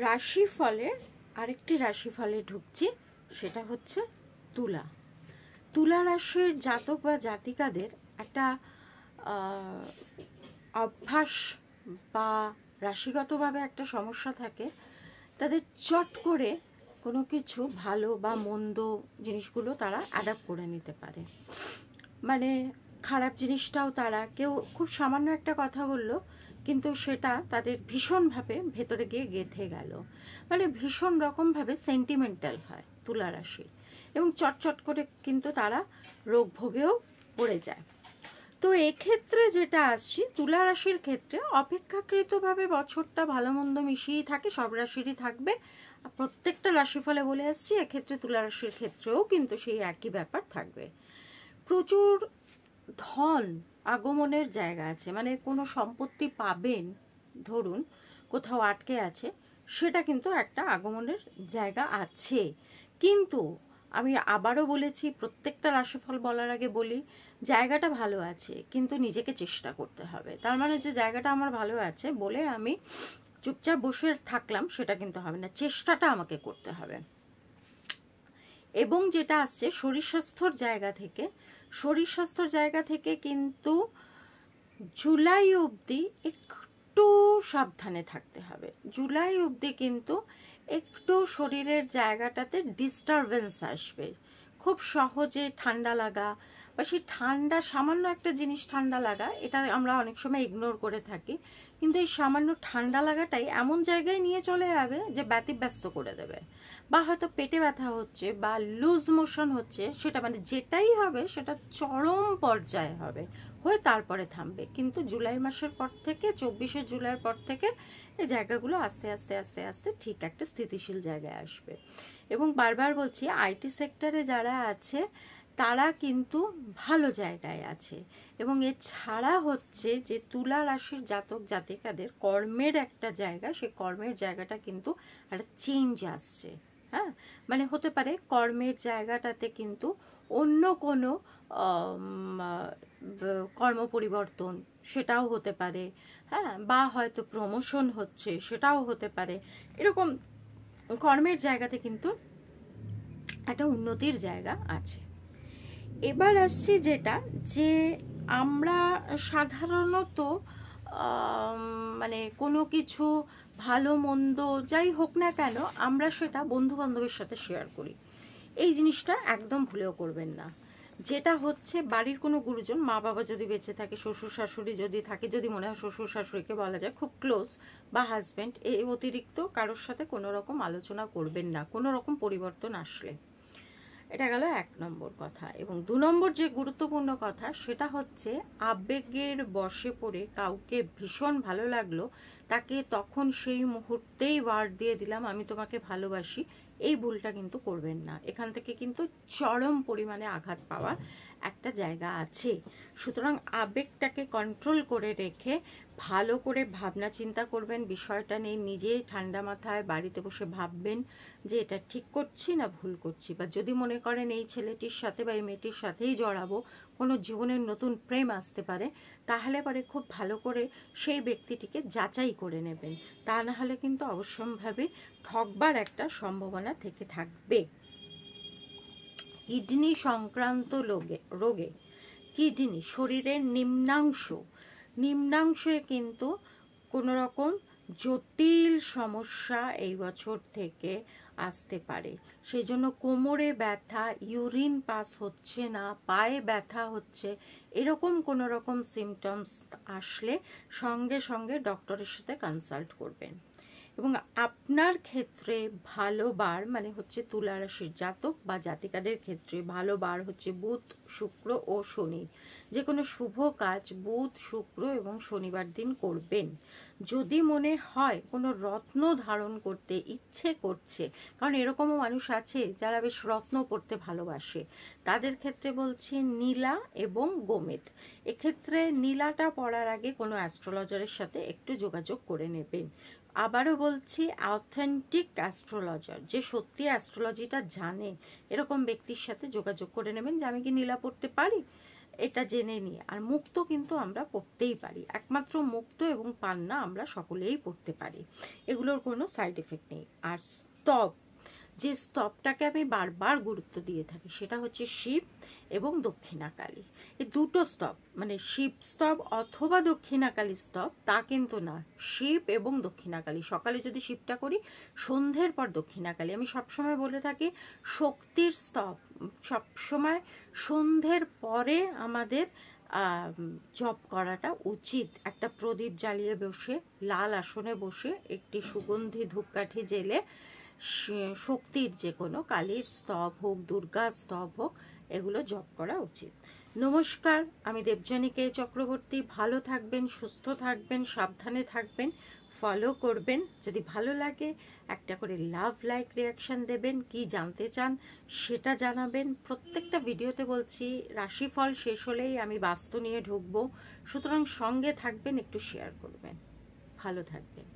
রাশিফলের আরেকটি রাশিফলে ঢুকছি, সেটা হচ্ছে তুলা। তুলা রাশির জাতক বা জাতিকাদের একটা অভ্যাস বা রাশিগতভাবে একটা সমস্যা থাকে, তাদের চট করে কোনো কিছু ভালো বা মন্দ জিনিসগুলো তারা অ্যাডাপ্ট করে নিতে পারে। মানে খারাপ জিনিসটাও তারা, কেউ খুব সামান্য একটা কথা বলল কিন্তু সেটা তাদের ভীষণভাবে ভেতরে গিয়ে গেঁথে গেল, মানে ভীষণ রকমভাবে সেন্টিমেন্টাল হয় তুলা রাশি, এবং চটচট করে কিন্তু তারা রোগ ভোগেও পড়ে যায়। তো এক্ষেত্রে যেটা আসছি, তুলা রাশির ক্ষেত্রে অপেক্ষাকৃতভাবে বছরটা ভালো মন্দ মিশিয়েই থাকে, সব রাশিরই থাকবে। প্রত্যেকটা রাশিফলে বলে আসছি, এক্ষেত্রে তুলা রাশির ক্ষেত্রেও কিন্তু সেই একই ব্যাপার থাকবে। প্রচুর ধন আগমনের জায়গা আছে, মানে কোনো সম্পত্তি পাবেন, ধরুন কোথাও আটকে আছে, সেটা কিন্তু একটা আগমনের জায়গা আছে। কিন্তু আমি আবারও বলেছি, প্রত্যেকটা রাশিফল বলার আগে বলি, জায়গাটা ভালো আছে কিন্তু নিজেকে চেষ্টা করতে হবে। তার মানে যে জায়গাটা আমার ভালো আছে বলে আমি চুপচাপ বসে থাকলাম, সেটা কিন্তু হবে না, চেষ্টাটা আমাকে করতে হবে। এবং যেটা আসছে শরীর স্বাস্থ্যর জায়গা থেকে, শরীর স্বাস্থ্যর জায়গা থেকে কিন্তু জুলাই অবধি একটু সাবধানে থাকতে হবে। জুলাই অবধি কিন্তু একটু শরীরের জায়গাটাতে ডিস্টারবেন্স আসবে, খুব সহজে ঠান্ডা লাগা বা সেই ঠান্ডা, সামান্য একটা জিনিস ঠান্ডা লাগা, এটা আমরা অনেক সময় ইগনোর করে থাকি, কিন্তু এই সামান্য ঠান্ডা লাগাটাই এমন জায়গায় নিয়ে চলে যাবে যে ব্যতিব্যস্ত করে দেবে। বা হয়তো পেটে ব্যথা হচ্ছে বা লুজ মোশন হচ্ছে, সেটা মানে যেটাই হবে সেটা চরম পর্যায়ে হবে, হয়ে তারপরে থামবে। কিন্তু জুলাই মাসের পর থেকে, 24শে জুলাইয়ের পর থেকে এই জায়গাগুলো আস্তে আস্তে আস্তে আস্তে ঠিক একটা স্থিতিশীল জায়গায় আসবে। এবং বারবার বলছি, আইটি সেক্টরে যারা আছে তারা কিন্তু ভালো জায়গায় আছে। এবং এছাড়া হচ্ছে যে তুলা রাশির জাতক জাতিকাদের কর্মের একটা জায়গা, সে কর্মের জায়গাটা কিন্তু একটা চেঞ্জ আসছে। হ্যাঁ, মানে হতে পারে কর্মের জায়গাটাতে কিন্তু অন্য কোনো কর্ম পরিবর্তন, সেটাও হতে পারে। হ্যাঁ, বা হয়তো প্রমোশন হচ্ছে, সেটাও হতে পারে। এরকম কর্মের জায়গাতে কিন্তু একটা উন্নতির জায়গা আছে। এবার আসছি যেটা, যে আমরা সাধারণত মানে কোনো কিছু ভালো মন্দ যাই হোক না কেন, আমরা সেটা বন্ধু বান্ধবের সাথে শেয়ার করি। এই জিনিসটা একদম ভুলেও করবেন না। যেটা হচ্ছে, বাড়ির কোনো গুরুজন, মা বাবা যদি বেঁচে থাকে, শ্বশুর শাশুড়ি যদি থাকে, যদি মনে হয় শ্বশুর শাশুড়িকে বলা যায় খুব ক্লোজ, বা হাজব্যান্ড, এই অতিরিক্ত কারোর সাথে কোনো রকম আলোচনা করবেন না কোনো রকম পরিবর্তন আসলে। এটা গেল 1 নম্বর কথা। এবং 2 নম্বর যে গুরুত্বপূর্ণ কথা, সেটা হচ্ছে আবেগের বশে পড়ে কাউকে ভীষণ ভালো লাগলো, তাকে তখন সেই মুহূর্তেই ওয়ার্ড দিয়ে দিলাম আমি তোমাকে ভালোবাসি, এই ভুলটা কিন্তু করবেন না। এখান থেকে কিন্তু চরম পরিমাণে আঘাত পাওয়ার একটা জায়গা আছে। সুতরাং আবেগটাকে কন্ট্রোল করে রেখে ভালো করে ভাবনা চিন্তা করবেন, বিষয়টা নিয়ে নিজে ঠান্ডা মাথায় বাড়িতে বসে ভাববেন যে এটা ঠিক করছি না ভুল করছি। বা যদি মনে করেন এই ছেলেটির সাথে বা এই মেয়েটির সাথেই জড়াবো, কোনো জীবনের নতুন প্রেম আসতে পারে, তাহলে পরে খুব ভালো করে সেই ব্যক্তিটিকে যাচাই করে নেবেন। তা না হলে কিন্তু অবশ্যম্ভাবী ঠকবার একটা সম্ভাবনা থেকে থাকবে। কিডনি সংক্রান্ত রোগে, কিডনি শরীরের নিম্নাংশে কিন্তু কোনো রকম জটিল সমস্যা এই বছর থেকে আসতে পারে। সেই জন্য কোমরে ব্যথা, ইউরিন পাস হচ্ছে না, পায়ে ব্যথা হচ্ছে, এরকম কোনো রকম সিমটমস আসলে সঙ্গে সঙ্গে ডক্টরের সাথে কনসাল্ট করবেন। এবং আপনার ক্ষেত্রে ভালো বার মানে হচ্ছে তুলা রাশির জাতক বা জাতিকাদের ক্ষেত্রে ভালো বার হচ্ছে বুধ, শুক্র ও শনি। যে কোনো শুভ কাজ বুধ, শুক্র এবং শনিবার দিন করবেন। যদি মনে হয় কোনো রত্ন ধারণ করতে ইচ্ছে করছে, কারণ এরকমও মানুষ আছে যারা বেশ রত্ন পড়তে ভালোবাসে, তাদের ক্ষেত্রে বলছি নীলা এবং গোমেদ। এক্ষেত্রে নীলাটা পড়ার আগে কোনো অ্যাস্ট্রোলজারের সাথে একটু যোগাযোগ করে নেবেন। আবারও বলছি, অথেন্টিক অ্যাস্ট্রোলজার, যে সত্যি অ্যাস্ট্রোলজিটা জানে, এরকম ব্যক্তির সাথে যোগাযোগ করে নেবেন যে আমি কি নীলা পড়তে পারি। এটা জেনে নিয়ে। আর মুক্ত কিন্তু আমরা পড়তেই পারি, একমাত্র মুক্ত এবং পান্না আমরা সকলেই পড়তে পারি, এগুলোর কোনো সাইড এফেক্ট নেই। আর স্তব, যে স্তবটাকে আমি বারবার গুরুত্ব দিয়ে থাকি সেটা হচ্ছে শিব এবং দক্ষিণাকালী। এই দুটো স্তব, মানে শিব স্তব অথবা দক্ষিণাকালী স্তব তা কিন্তু না, শিব এবং দক্ষিণাকালী। সকালে যদি শিবটা করি, সন্ধ্যের পর দক্ষিণাকালী। আমি সবসময় বলে থাকি শক্তির স্তব সবসময় সন্ধ্যের পরে আমাদের জপ করাটা উচিত। একটা প্রদীপ জ্বালিয়ে বসে, লাল আসনে বসে, একটি সুগন্ধি ধূপকাঠি জেলে শক্তির যে কোনো কালীর স্তব হোক, দুর্গা স্তব হোক, এগুলো জপ করা উচিত। নমস্কার, আমি দেবযানী কে চক্রবর্তী। ভালো থাকবেন, সুস্থ থাকবেন, সাবধানে থাকবেন, ফলো করবেন। যদি ভালো লাগে একটা করে লাভ, লাইক, রিয়াকশন দেবেন। কি জানতে চান সেটা জানাবেন। প্রত্যেকটা ভিডিওতে বলছি রাশিফল শেষ হলেই আমি বাস্তু নিয়ে ঢুকবো, সুতরাং সঙ্গে থাকবেন, একটু শেয়ার করবেন। ভালো থাকবেন।